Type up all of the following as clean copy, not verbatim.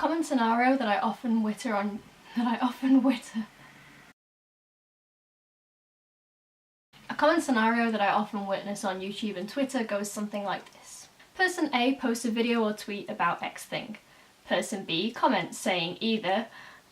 common scenario that I often witness on YouTube and Twitter goes something like this. Person A posts a video or tweet about X thing. Person B comments saying either,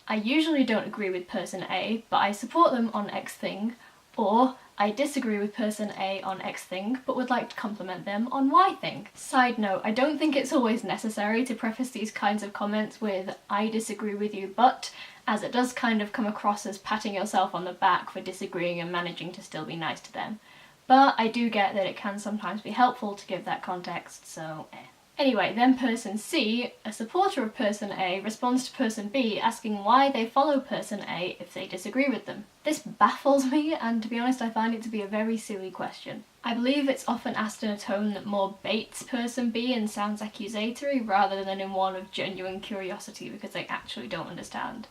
I usually don't agree with person A, but I support them on X thing, or I disagree with person A on X thing, but would like to compliment them on Y thing. Side note, I don't think it's always necessary to preface these kinds of comments with I disagree with you but, as it does kind of come across as patting yourself on the back for disagreeing and managing to still be nice to them. But I do get that it can sometimes be helpful to give that context, so Anyway, then person C, a supporter of person A, responds to person B asking why they follow person A if they disagree with them. This baffles me, and to be honest I find it to be a very silly question. I believe it's often asked in a tone that more baits person B and sounds accusatory rather than in one of genuine curiosity because they actually don't understand.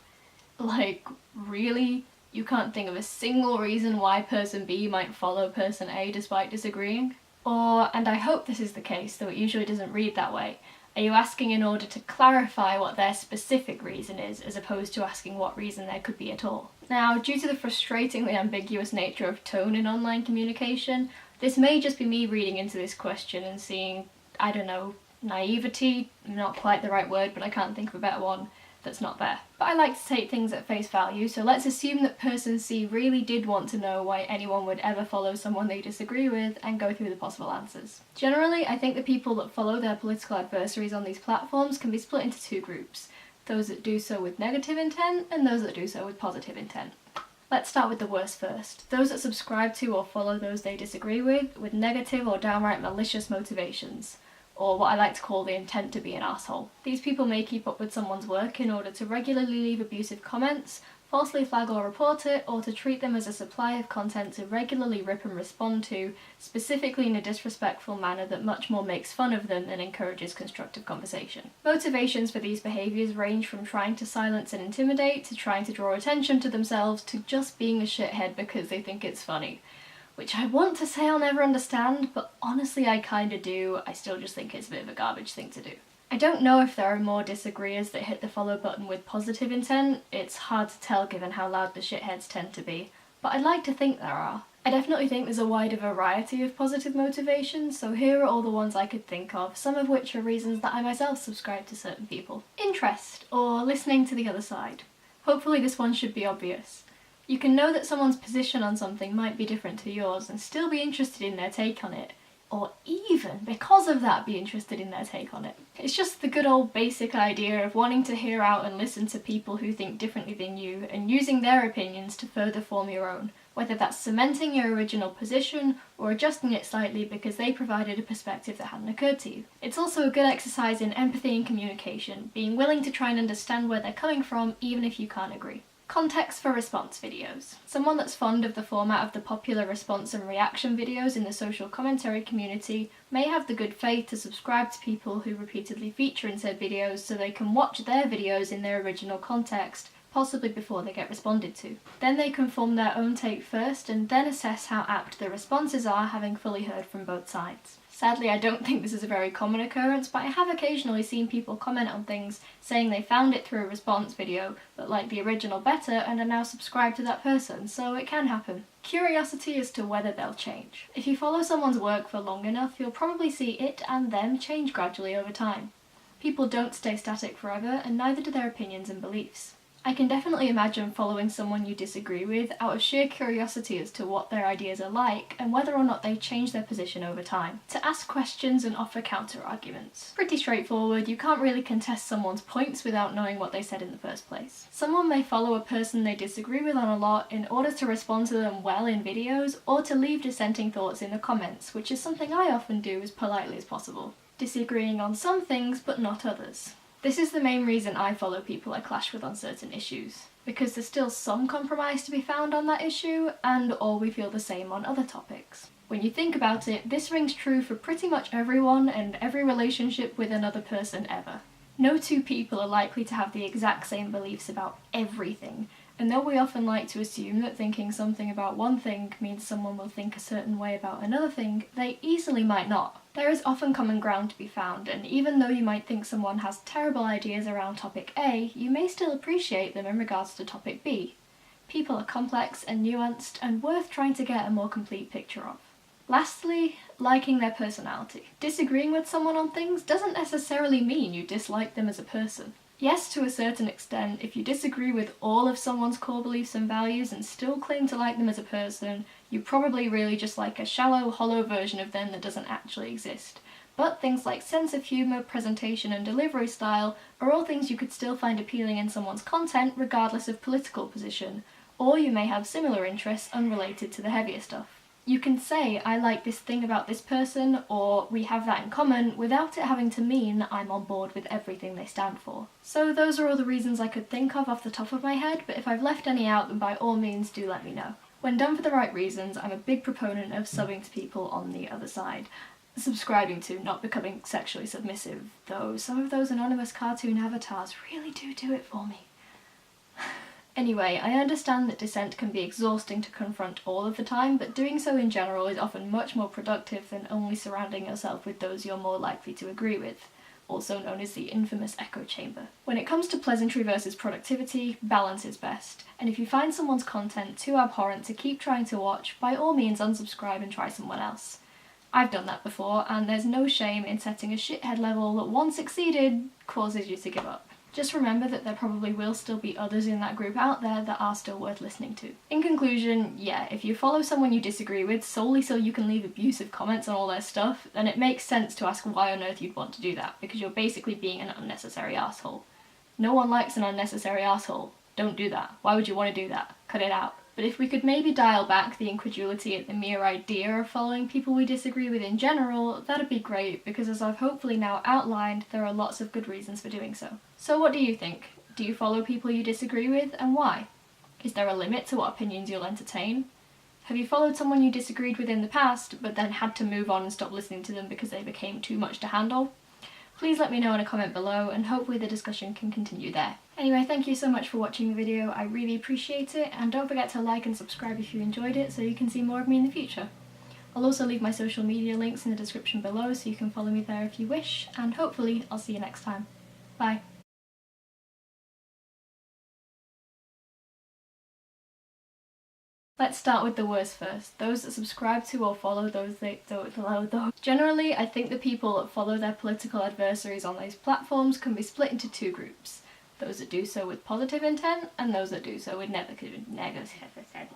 Like, really? You can't think of a single reason why person B might follow person A despite disagreeing? Or, and I hope this is the case, though it usually doesn't read that way, are you asking in order to clarify what their specific reason is, as opposed to asking what reason there could be at all? Now, due to the frustratingly ambiguous nature of tone in online communication, this may just be me reading into this question and seeing, I don't know, naivety, not quite the right word, but I can't think of a better one, that's not there. But I like to take things at face value, so let's assume that person C really did want to know why anyone would ever follow someone they disagree with and go through the possible answers. Generally, I think the people that follow their political adversaries on these platforms can be split into two groups, those that do so with negative intent and those that do so with positive intent. Let's start with the worst first. Those that subscribe to or follow those they disagree with negative or downright malicious motivations, or what I like to call the intent to be an asshole. These people may keep up with someone's work in order to regularly leave abusive comments, falsely flag or report it, or to treat them as a supply of content to regularly rip and respond to, specifically in a disrespectful manner that much more makes fun of them than encourages constructive conversation. Motivations for these behaviours range from trying to silence and intimidate, to trying to draw attention to themselves, to just being a shithead because they think it's funny. Which I want to say I'll never understand, but honestly I kinda do. I still just think it's a bit of a garbage thing to do. I don't know if there are more disagreeers that hit the follow button with positive intent. It's hard to tell given how loud the shitheads tend to be, but I'd like to think there are. I definitely think there's a wider variety of positive motivations, so here are all the ones I could think of, some of which are reasons that I myself subscribe to certain people. Interest, or listening to the other side. Hopefully this one should be obvious. You can know that someone's position on something might be different to yours and still be interested in their take on it, or even, because of that, be interested in their take on it. It's just the good old basic idea of wanting to hear out and listen to people who think differently than you and using their opinions to further form your own, whether that's cementing your original position or adjusting it slightly because they provided a perspective that hadn't occurred to you. It's also a good exercise in empathy and communication, being willing to try and understand where they're coming from even if you can't agree. Context for response videos. Someone that's fond of the format of the popular response and reaction videos in the social commentary community may have the good faith to subscribe to people who repeatedly feature in said videos so they can watch their videos in their original context, possibly before they get responded to. Then they can form their own take first and then assess how apt the responses are, having fully heard from both sides. Sadly, I don't think this is a very common occurrence, but I have occasionally seen people comment on things saying they found it through a response video but like the original better and are now subscribed to that person, so it can happen. Curiosity as to whether they'll change. If you follow someone's work for long enough, you'll probably see it and them change gradually over time. People don't stay static forever, and neither do their opinions and beliefs. I can definitely imagine following someone you disagree with out of sheer curiosity as to what their ideas are like and whether or not they change their position over time. To ask questions and offer counter-arguments. Pretty straightforward, you can't really contest someone's points without knowing what they said in the first place. Someone may follow a person they disagree with on a lot in order to respond to them well in videos or to leave dissenting thoughts in the comments, which is something I often do as politely as possible. Disagreeing on some things but not others. This is the main reason I follow people I clash with on certain issues, because there's still some compromise to be found on that issue, and or we feel the same on other topics. When you think about it, this rings true for pretty much everyone and every relationship with another person ever. No two people are likely to have the exact same beliefs about everything, and though we often like to assume that thinking something about one thing means someone will think a certain way about another thing, they easily might not. There is often common ground to be found, and even though you might think someone has terrible ideas around topic A, you may still appreciate them in regards to topic B. People are complex and nuanced and worth trying to get a more complete picture of. Lastly, liking their personality. Disagreeing with someone on things doesn't necessarily mean you dislike them as a person. Yes, to a certain extent, if you disagree with all of someone's core beliefs and values and still claim to like them as a person, you probably really just like a shallow, hollow version of them that doesn't actually exist. But things like sense of humour, presentation and delivery style are all things you could still find appealing in someone's content regardless of political position, or you may have similar interests unrelated to the heavier stuff. You can say, I like this thing about this person, or we have that in common, without it having to mean I'm on board with everything they stand for. So those are all the reasons I could think of off the top of my head, but if I've left any out, then by all means do let me know. When done for the right reasons, I'm a big proponent of subbing to people on the other side. Subscribing to, not becoming sexually submissive, though some of those anonymous cartoon avatars really do it for me. Anyway, I understand that dissent can be exhausting to confront all of the time, but doing so in general is often much more productive than only surrounding yourself with those you're more likely to agree with, also known as the infamous echo chamber. When it comes to pleasantry versus productivity, balance is best, and if you find someone's content too abhorrent to keep trying to watch, by all means unsubscribe and try someone else. I've done that before, and there's no shame in setting a shithead level that once exceeded causes you to give up. Just remember that there probably will still be others in that group out there that are still worth listening to. In conclusion, yeah, if you follow someone you disagree with solely so you can leave abusive comments on all their stuff, then it makes sense to ask why on earth you'd want to do that, because you're basically being an unnecessary asshole. No one likes an unnecessary asshole. Don't do that. Why would you want to do that? Cut it out. But if we could maybe dial back the incredulity at the mere idea of following people we disagree with in general, that'd be great, because as I've hopefully now outlined, there are lots of good reasons for doing so. So what do you think? Do you follow people you disagree with, and why? Is there a limit to what opinions you'll entertain? Have you followed someone you disagreed with in the past, but then had to move on and stop listening to them because they became too much to handle? Please let me know in a comment below, and hopefully the discussion can continue there. Anyway, thank you so much for watching the video, I really appreciate it, and don't forget to like and subscribe if you enjoyed it so you can see more of me in the future. I'll also leave my social media links in the description below so you can follow me there if you wish, and hopefully I'll see you next time. Bye. Let's start with the worst first. Those that subscribe to or follow those that don't follow those. Generally, I think the people that follow their political adversaries on these platforms can be split into two groups. Those that do so with positive intent, and those that do so with negative intent.